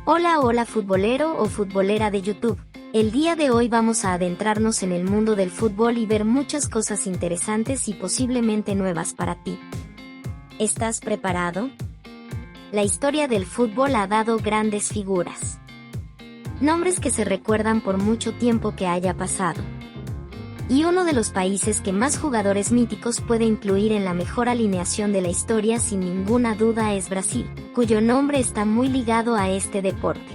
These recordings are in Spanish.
Hola futbolero o futbolera de YouTube. El día de hoy vamos a adentrarnos en el mundo del fútbol y ver muchas cosas interesantes y posiblemente nuevas para ti. ¿Estás preparado? La historia del fútbol ha dado grandes figuras. Nombres que se recuerdan por mucho tiempo que haya pasado. Y uno de los países que más jugadores míticos puede incluir en la mejor alineación de la historia sin ninguna duda es Brasil, cuyo nombre está muy ligado a este deporte.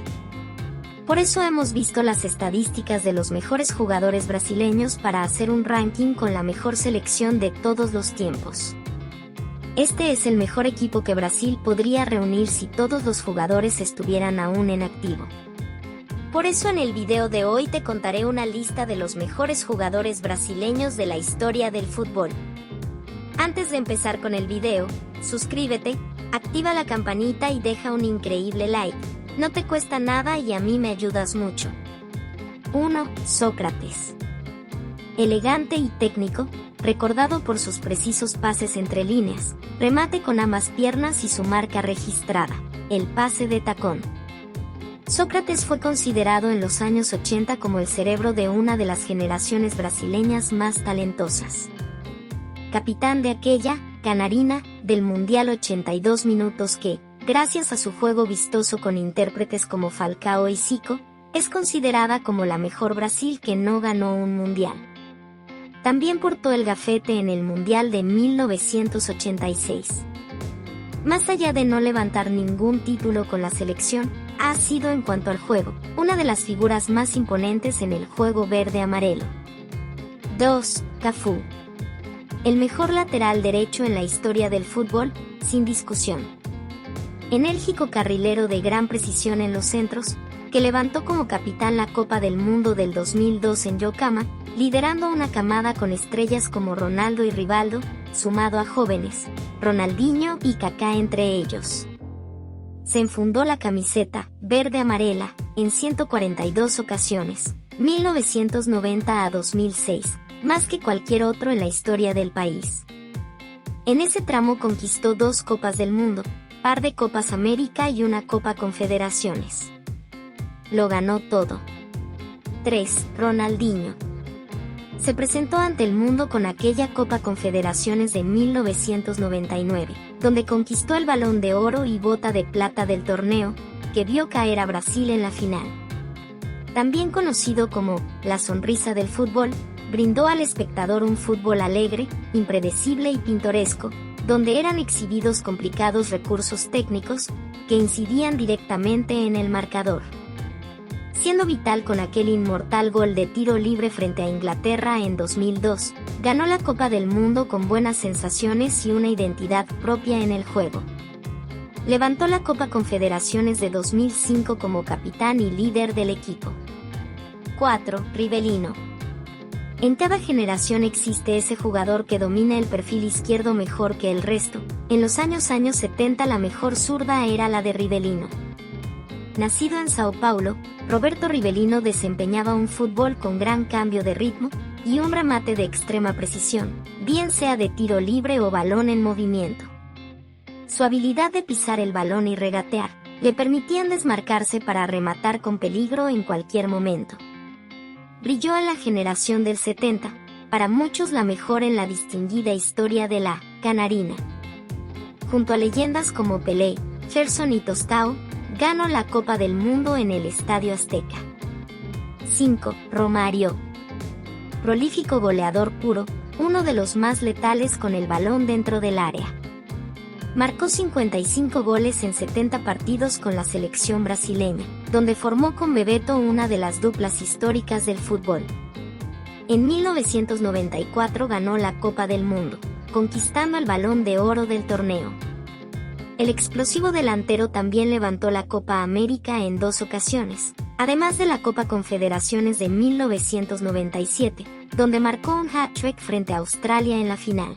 Por eso hemos visto las estadísticas de los mejores jugadores brasileños para hacer un ranking con la mejor selección de todos los tiempos. Este es el mejor equipo que Brasil podría reunir si todos los jugadores estuvieran aún en activo. Por eso en el video de hoy te contaré una lista de los mejores jugadores brasileños de la historia del fútbol. Antes de empezar con el video, suscríbete, activa la campanita y deja un increíble like. No te cuesta nada y a mí me ayudas mucho. 1. Sócrates. Elegante y técnico, recordado por sus precisos pases entre líneas, remate con ambas piernas y su marca registrada, el pase de tacón. Sócrates fue considerado en los años 80 como el cerebro de una de las generaciones brasileñas más talentosas. Capitán de aquella canarina del Mundial 82 minutos que, gracias a su juego vistoso con intérpretes como Falcao y Zico, es considerada como la mejor Brasil que no ganó un Mundial. También portó el gafete en el Mundial de 1986. Más allá de no levantar ningún título con la selección, ha sido en cuanto al juego, una de las figuras más imponentes en el juego verde-amarelo. 2. Cafú. El mejor lateral derecho en la historia del fútbol, sin discusión. Enérgico carrilero de gran precisión en los centros, que levantó como capitán la Copa del Mundo del 2002 en Yokohama, liderando una camada con estrellas como Ronaldo y Rivaldo, sumado a jóvenes, Ronaldinho y Kaká entre ellos. Se enfundó la camiseta verde-amarela en 142 ocasiones, 1990 a 2006, más que cualquier otro en la historia del país. En ese tramo conquistó 2 Copas del Mundo, par de Copas América y una Copa Confederaciones. Lo ganó todo. 3. Ronaldinho. Se presentó ante el mundo con aquella Copa Confederaciones de 1999, donde conquistó el Balón de Oro y Bota de Plata del torneo, que vio caer a Brasil en la final. También conocido como la sonrisa del fútbol, brindó al espectador un fútbol alegre, impredecible y pintoresco, donde eran exhibidos complicados recursos técnicos que incidían directamente en el marcador. Siendo vital con aquel inmortal gol de tiro libre frente a Inglaterra en 2002, ganó la Copa del Mundo con buenas sensaciones y una identidad propia en el juego. Levantó la Copa Confederaciones de 2005 como capitán y líder del equipo. 4. Rivelino. En cada generación existe ese jugador que domina el perfil izquierdo mejor que el resto. En los años 70 la mejor zurda era la de Rivelino. Nacido en Sao Paulo, Roberto Rivelino desempeñaba un fútbol con gran cambio de ritmo y un remate de extrema precisión, bien sea de tiro libre o balón en movimiento. Su habilidad de pisar el balón y regatear le permitían desmarcarse para rematar con peligro en cualquier momento. Brilló en la generación del 70, para muchos la mejor en la distinguida historia de la canarina. Junto a leyendas como Pelé, Gerson y Tostão, ganó la Copa del Mundo en el Estadio Azteca. 5. Romario. Prolífico goleador puro, uno de los más letales con el balón dentro del área. Marcó 55 goles en 70 partidos con la selección brasileña, donde formó con Bebeto una de las duplas históricas del fútbol. En 1994 ganó la Copa del Mundo, conquistando el Balón de Oro del torneo. El explosivo delantero también levantó la Copa América en 2 ocasiones, además de la Copa Confederaciones de 1997, donde marcó un hat-trick frente a Australia en la final.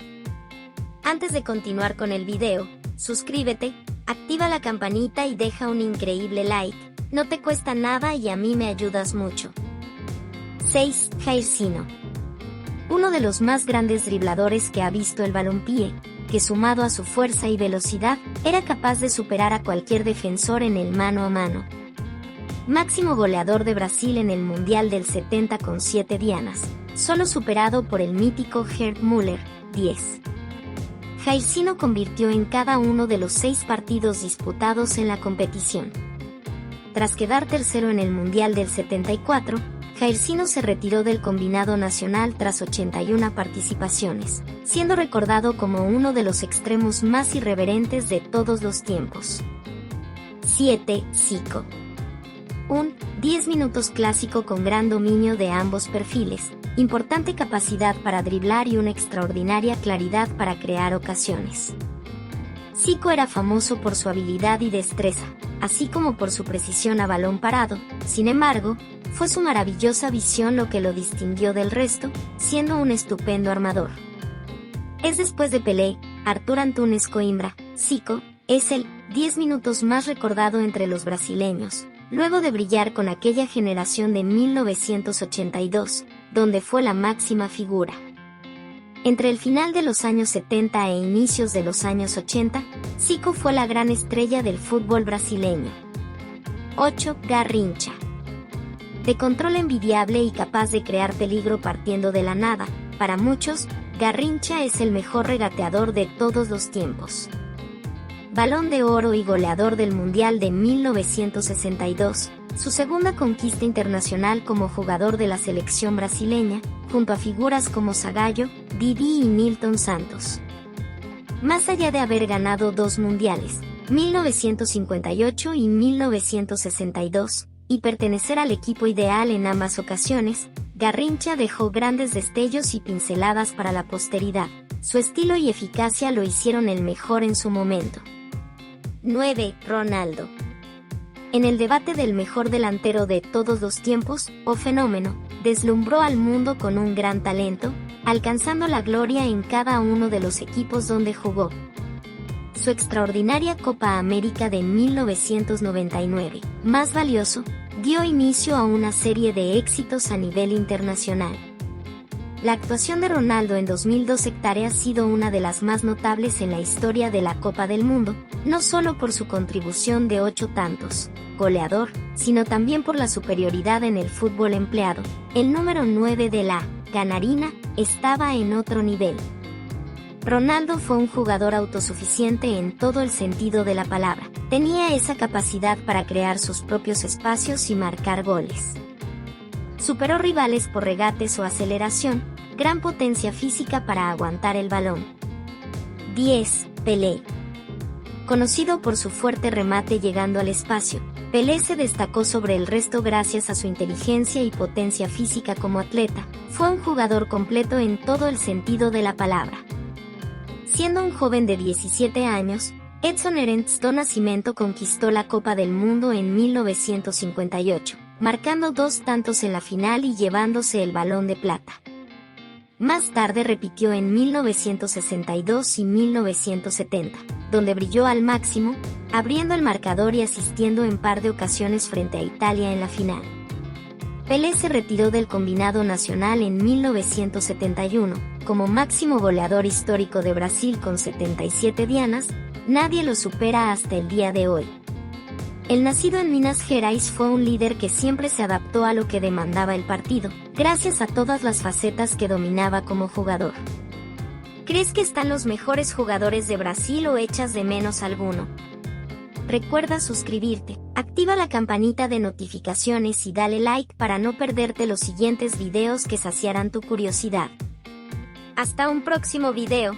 Antes de continuar con el video, suscríbete, activa la campanita y deja un increíble like. No te cuesta nada y a mí me ayudas mucho. 6. Jairzinho. Uno de los más grandes dribladores que ha visto el balompié, que sumado a su fuerza y velocidad, era capaz de superar a cualquier defensor en el mano a mano. máximo goleador de Brasil en el Mundial del 70 con 7 dianas, solo superado por el mítico Gerd Müller, 10. Jairzinho convirtió en cada uno de los 6 partidos disputados en la competición. Tras quedar tercero en el Mundial del 74, Jairzinho se retiró del combinado nacional tras 81 participaciones, siendo recordado como uno de los extremos más irreverentes de todos los tiempos. 7. Zico. Un 10 minutos clásico con gran dominio de ambos perfiles, importante capacidad para driblar y una extraordinaria claridad para crear ocasiones. Zico era famoso por su habilidad y destreza, así como por su precisión a balón parado. Sin embargo, fue su maravillosa visión lo que lo distinguió del resto, siendo un estupendo armador. Es después de Pelé, Arthur Antunes Coimbra, Zico es el 10 minutos más recordado entre los brasileños, luego de brillar con aquella generación de 1982, donde fue la máxima figura. Entre el final de los años 70 e inicios de los años 80, Zico fue la gran estrella del fútbol brasileño. 8. Garrincha. De control envidiable y capaz de crear peligro partiendo de la nada, para muchos, Garrincha es el mejor regateador de todos los tiempos. Balón de Oro y goleador del Mundial de 1962, su segunda conquista internacional como jugador de la selección brasileña, junto a figuras como Zagallo, Didi y Nilton Santos. Más allá de haber ganado 2 mundiales, 1958 y 1962, y pertenecer al equipo ideal en ambas ocasiones, Garrincha dejó grandes destellos y pinceladas para la posteridad. Su estilo y eficacia lo hicieron el mejor en su momento. 9. Ronaldo. En el debate del mejor delantero de todos los tiempos, o fenómeno, deslumbró al mundo con un gran talento, alcanzando la gloria en cada uno de los equipos donde jugó. Su extraordinaria Copa América de 1999, más valioso, dio inicio a una serie de éxitos a nivel internacional. La actuación de Ronaldo en 2002 ha sido una de las más notables en la historia de la Copa del Mundo, no solo por su contribución de 8 tantos, goleador, sino también por la superioridad en el fútbol empleado. El número 9 de la Canarina estaba en otro nivel. Ronaldo fue un jugador autosuficiente en todo el sentido de la palabra. Tenía esa capacidad para crear sus propios espacios y marcar goles. Superó rivales por regates o aceleración, gran potencia física para aguantar el balón. 10. Pelé. Conocido por su fuerte remate llegando al espacio, Pelé se destacó sobre el resto gracias a su inteligencia y potencia física como atleta. Fue un jugador completo en todo el sentido de la palabra. Siendo un joven de 17 años, Edson Arantes do Nascimento conquistó la Copa del Mundo en 1958, marcando 2 tantos en la final y llevándose el Balón de Plata. Más tarde repitió en 1962 y 1970, donde brilló al máximo, abriendo el marcador y asistiendo en par de ocasiones frente a Italia en la final. Pelé se retiró del combinado nacional en 1971, como máximo goleador histórico de Brasil con 77 dianas. Nadie lo supera hasta el día de hoy. El nacido en Minas Gerais fue un líder que siempre se adaptó a lo que demandaba el partido, gracias a todas las facetas que dominaba como jugador. ¿Crees que están los mejores jugadores de Brasil o echas de menos alguno? Recuerda suscribirte, activa la campanita de notificaciones y dale like para no perderte los siguientes videos que saciarán tu curiosidad. Hasta un próximo video.